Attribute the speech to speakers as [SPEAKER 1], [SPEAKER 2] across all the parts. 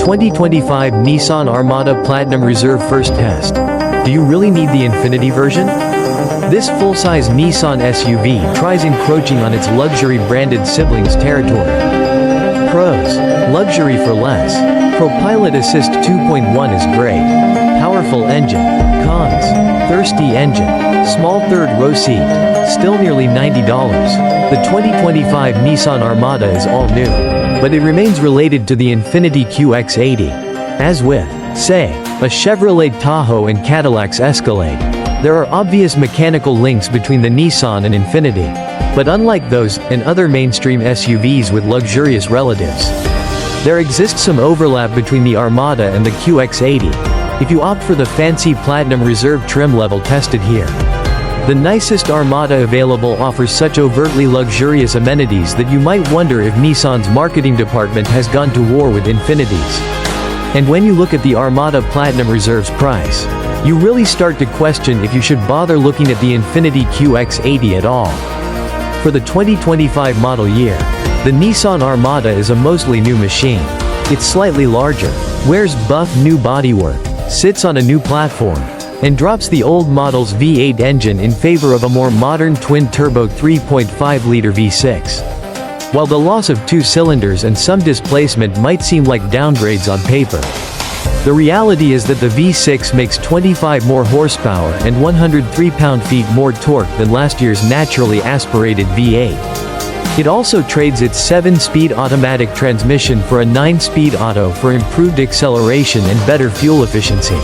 [SPEAKER 1] 2025 Nissan Armada Platinum Reserve First Test. Do you really need the Infiniti version? This full-size Nissan SUV tries encroaching on its luxury-branded siblings territory. Pros: luxury for less. ProPilot Assist 2.1 is great. Powerful engine. Cons: thirsty engine. Small third-row seat. Still nearly $90. The 2025 Nissan Armada is all new, but it remains related to the Infiniti QX80. As with, say, a Chevrolet Tahoe and Cadillac's Escalade, there are obvious mechanical links between the Nissan and Infiniti. But unlike those and other mainstream SUVs with luxurious relatives, there exists some overlap between the Armada and the QX80, if you opt for the fancy Platinum Reserve trim level tested here. The nicest Armada available offers such overtly luxurious amenities that you might wonder if Nissan's marketing department has gone to war with Infinitis. And when you look at the Armada Platinum Reserve's price, you really start to question if you should bother looking at the Infiniti QX80 at all. For the 2025 model year, the Nissan Armada is a mostly new machine. It's slightly larger, wears buff new bodywork, sits on a new platform, and drops the old model's V8 engine in favor of a more modern twin-turbo 3.5-liter V6. While the loss of 2 cylinders and some displacement might seem like downgrades on paper, the reality is that the V6 makes 25 more horsepower and 103 pound-feet more torque than last year's naturally aspirated V8. It also trades its 7-speed automatic transmission for a 9-speed auto for improved acceleration and better fuel efficiency.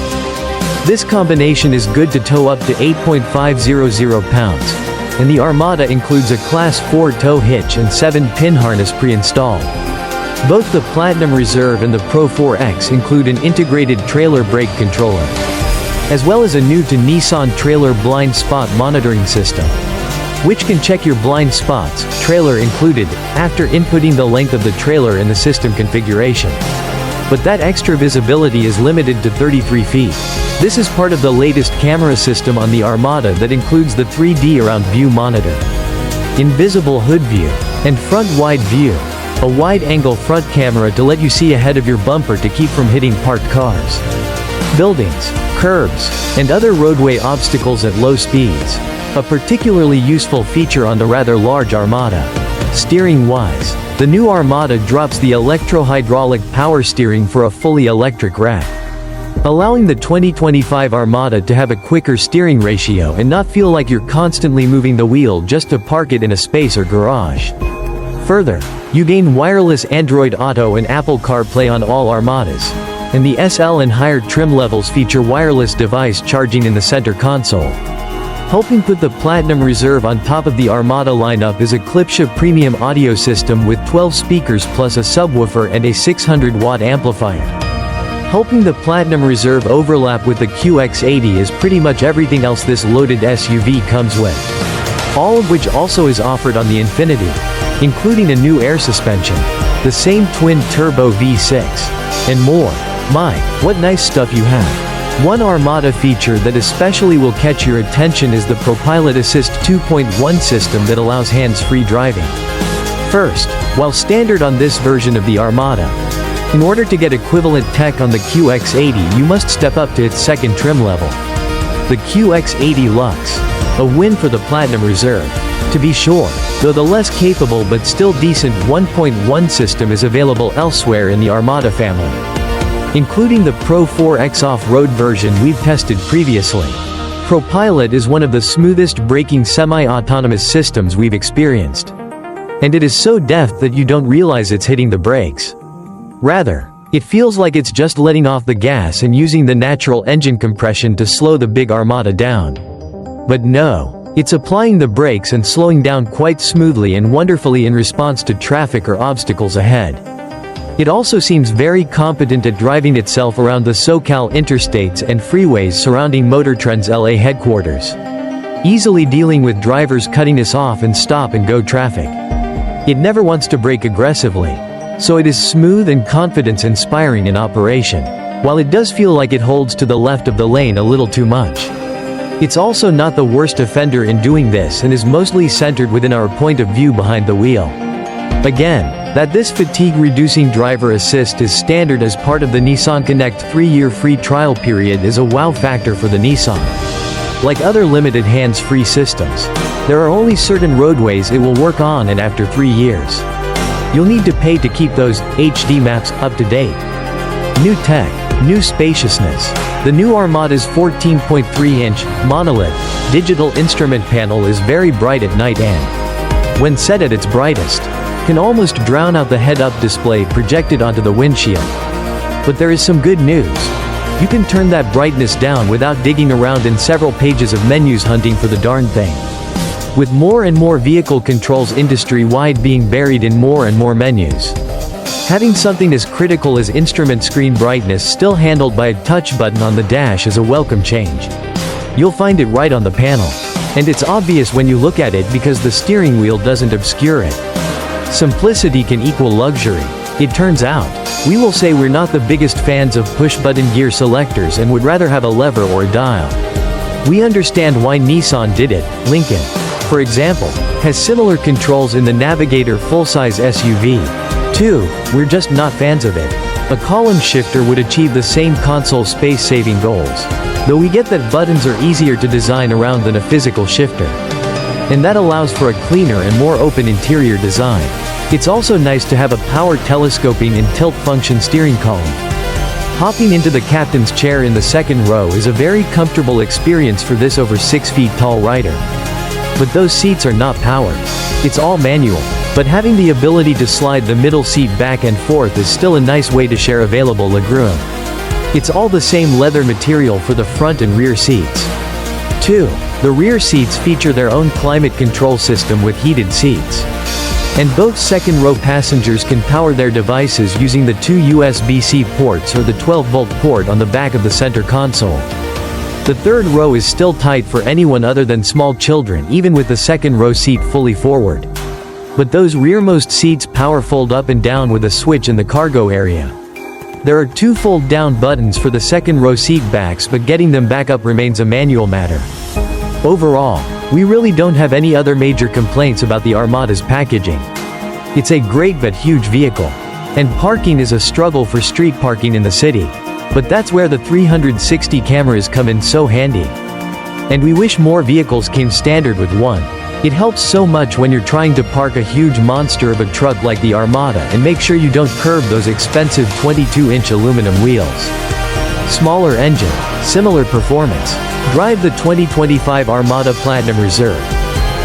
[SPEAKER 1] This combination is good to tow up to 8.500 pounds, and the Armada includes a Class 4 tow hitch and 7-pin harness pre-installed. Both the Platinum Reserve and the Pro 4X include an integrated trailer brake controller, as well as a new-to-Nissan trailer blind spot monitoring system, which can check your blind spots, trailer included, after inputting the length of the trailer in the system configuration. But that extra visibility is limited to 33 feet. This is part of the latest camera system on the Armada that includes the 3D around view monitor, invisible hood view, and front wide view, a wide-angle front camera to let you see ahead of your bumper to keep from hitting parked cars, buildings, curbs, and other roadway obstacles at low speeds, a particularly useful feature on the rather large Armada. Steering-wise, the new Armada drops the electro-hydraulic power steering for a fully electric rack, allowing the 2025 Armada to have a quicker steering ratio and not feel like you're constantly moving the wheel just to park it in a space or garage. Further, you gain wireless Android Auto and Apple CarPlay on all Armadas, and the SL and higher trim levels feature wireless device charging in the center console. Helping put the Platinum Reserve on top of the Armada lineup is a Klipsche premium audio system with 12 speakers plus a subwoofer and a 600-watt amplifier. Helping the Platinum Reserve overlap with the QX80 is pretty much everything else this loaded SUV comes with, all of which also is offered on the Infiniti, including a new air suspension, the same twin-turbo V6, and more. My, what nice stuff you have. One Armada feature that especially will catch your attention is the ProPilot Assist 2.1 system that allows hands-free driving. First, while standard on this version of the Armada, in order to get equivalent tech on the QX80 you must step up to its second trim level, the QX80 Luxe, a win for the Platinum Reserve. To be sure, though the less capable but still decent 1.1 system is available elsewhere in the Armada family, including the Pro 4X off-road version we've tested previously. ProPilot is one of the smoothest braking semi-autonomous systems we've experienced. And it is so deft that you don't realize it's hitting the brakes. Rather, it feels like it's just letting off the gas and using the natural engine compression to slow the big Armada down. But no, it's applying the brakes and slowing down quite smoothly and wonderfully in response to traffic or obstacles ahead. It also seems very competent at driving itself around the SoCal interstates and freeways surrounding MotorTrend's LA headquarters, easily dealing with drivers cutting us off in stop-and-go traffic. It never wants to brake aggressively, so it is smooth and confidence-inspiring in operation, while it does feel like it holds to the left of the lane a little too much. It's also not the worst offender in doing this and is mostly centered within our point of view behind the wheel. Again, that this fatigue-reducing driver assist is standard as part of the Nissan Connect 3-year free trial period is a wow factor for the Nissan. Like other limited hands-free systems, there are only certain roadways it will work on, and after 3 years, you'll need to pay to keep those HD maps up to date. New tech, new spaciousness. The new Armada's 14.3-inch, monolith, digital instrument panel is very bright at night and, when set at its brightest, can almost drown out the head-up display projected onto the windshield. But there is some good news. You can turn that brightness down without digging around in several pages of menus hunting for the darn thing. With more and more vehicle controls industry-wide being buried in more and more menus, having something as critical as instrument screen brightness still handled by a touch button on the dash is a welcome change. You'll find it right on the panel. And it's obvious when you look at it because the steering wheel doesn't obscure it. Simplicity can equal luxury. It turns out, we will say we're not the biggest fans of push-button gear selectors and would rather have a lever or a dial. We understand why Nissan did it. Lincoln, for example, has similar controls in the Navigator full-size SUV. 2, we're just not fans of it. A column shifter would achieve the same console space-saving goals, though we get that buttons are easier to design around than a physical shifter. And that allows for a cleaner and more open interior design. It's also nice to have a power telescoping and tilt function steering column. Hopping into the captain's chair in the second row is a very comfortable experience for this over 6 feet tall rider. But those seats are not powered. It's all manual, but having the ability to slide the middle seat back and forth is still a nice way to share available legroom. It's all the same leather material for the front and rear seats. 2. The rear seats feature their own climate control system with heated seats. And both second-row passengers can power their devices using the 2 USB-C ports or the 12-volt port on the back of the center console. The third row is still tight for anyone other than small children, even with the second-row seat fully forward. But those rearmost seats power fold up and down with a switch in the cargo area. There are 2 fold-down buttons for the second-row seat backs, but getting them back up remains a manual matter. Overall, we really don't have any other major complaints about the Armada's packaging. It's a great but huge vehicle. And parking is a struggle for street parking in the city. But that's where the 360 cameras come in so handy. And we wish more vehicles came standard with one. It helps so much when you're trying to park a huge monster of a truck like the Armada and make sure you don't curb those expensive 22-inch aluminum wheels. Smaller engine, similar performance. Drive the 2025 Armada Platinum Reserve,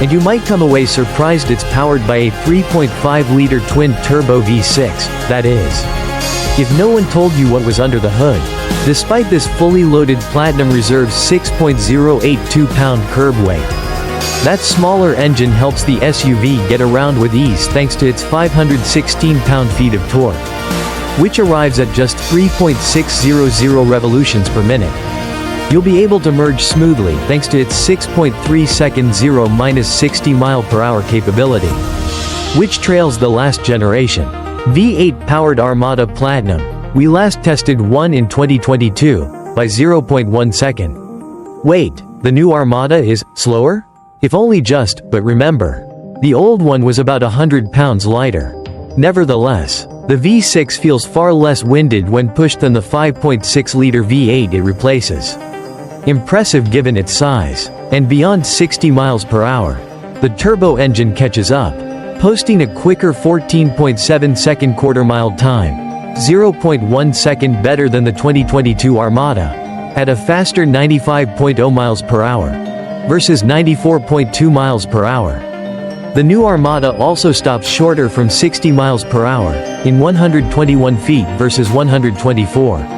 [SPEAKER 1] and you might come away surprised it's powered by a 3.5-liter twin-turbo V6, that is, if no one told you what was under the hood. Despite this fully loaded Platinum Reserve's 6.082-pound curb weight, that smaller engine helps the SUV get around with ease thanks to its 516 pound-feet of torque, which arrives at just 3.600 revolutions per minute. You'll be able to merge smoothly thanks to its 6.3-second 0-60 mph capability, which trails the last generation V8-powered Armada Platinum. We last tested one in 2022, by 0.1 second. Wait, the new Armada is slower? If only just, but remember, the old one was about 100 pounds lighter. Nevertheless, the V6 feels far less winded when pushed than the 5.6-liter V8 it replaces. Impressive given its size. And beyond 60 miles per hour, the turbo engine catches up, posting a quicker 14.7-second quarter-mile time, 0.1 second better than the 2022 Armada, at a faster 95.0 miles per hour, versus 94.2 miles per hour. The new Armada also stops shorter from 60 miles per hour, in 121 feet versus 124.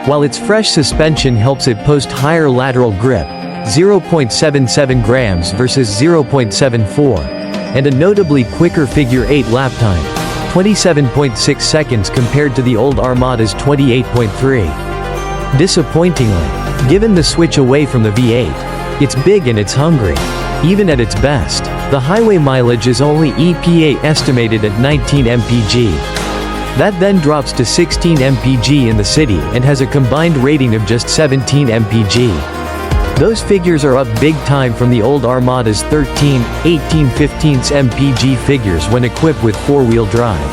[SPEAKER 1] While its fresh suspension helps it post higher lateral grip, 0.77 grams versus 0.74, and a notably quicker figure 8 lap time, 27.6 seconds compared to the old Armada's 28.3. Disappointingly, given the switch away from the V8, it's big and it's hungry. Even at its best, the highway mileage is only EPA estimated at 19 mpg. That then drops to 16 mpg in the city and has a combined rating of just 17 mpg. Those figures are up big time from the old Armada's 13, 18/15 mpg figures when equipped with four-wheel drive.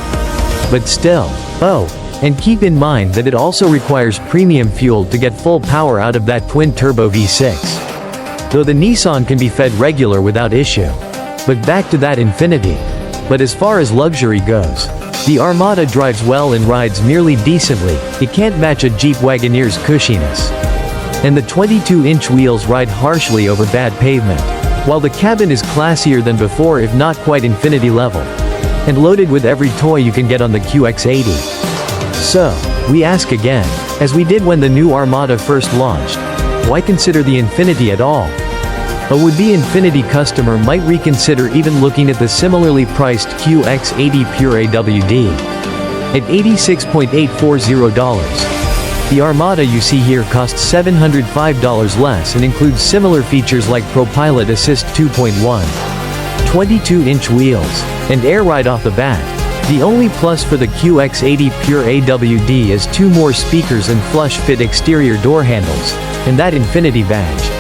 [SPEAKER 1] But still, and keep in mind that it also requires premium fuel to get full power out of that twin-turbo V6. Though the Nissan can be fed regular without issue. But back to that Infiniti. But as far as luxury goes, the Armada drives well and rides merely decently. It can't match a Jeep Wagoneer's cushiness. And the 22-inch wheels ride harshly over bad pavement. While the cabin is classier than before, if not quite Infiniti level. And loaded with every toy you can get on the QX80. So, we ask again, as we did when the new Armada first launched, why consider the Infiniti at all? A would-be Infiniti customer might reconsider even looking at the similarly priced QX80 Pure AWD. At $86,840. The Armada you see here costs $705 less and includes similar features like ProPilot Assist 2.1, 22-inch wheels, and air right off the bat. The only plus for the QX80 Pure AWD is 2 more speakers and flush-fit exterior door handles, and that Infiniti badge.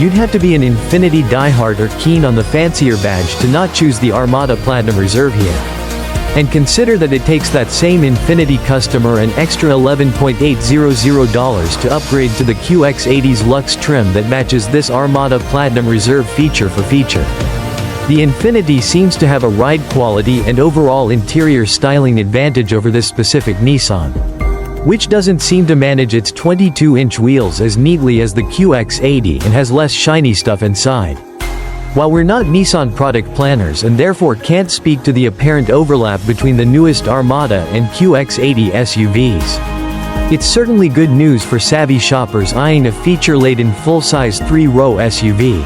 [SPEAKER 1] You'd have to be an Infiniti diehard or keen on the fancier badge to not choose the Armada Platinum Reserve here. And consider that it takes that same Infiniti customer an extra $11,800 to upgrade to the QX80's Luxe trim that matches this Armada Platinum Reserve feature for feature. The Infiniti seems to have a ride quality and overall interior styling advantage over this specific Nissan, which doesn't seem to manage its 22-inch wheels as neatly as the QX80 and has less shiny stuff inside. While we're not Nissan product planners and therefore can't speak to the apparent overlap between the newest Armada and QX80 SUVs, it's certainly good news for savvy shoppers eyeing a feature-laden full-size 3-row SUV.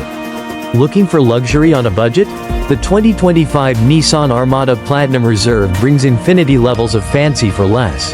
[SPEAKER 1] Looking for luxury on a budget? The 2025 Nissan Armada Platinum Reserve brings Infiniti levels of fancy for less.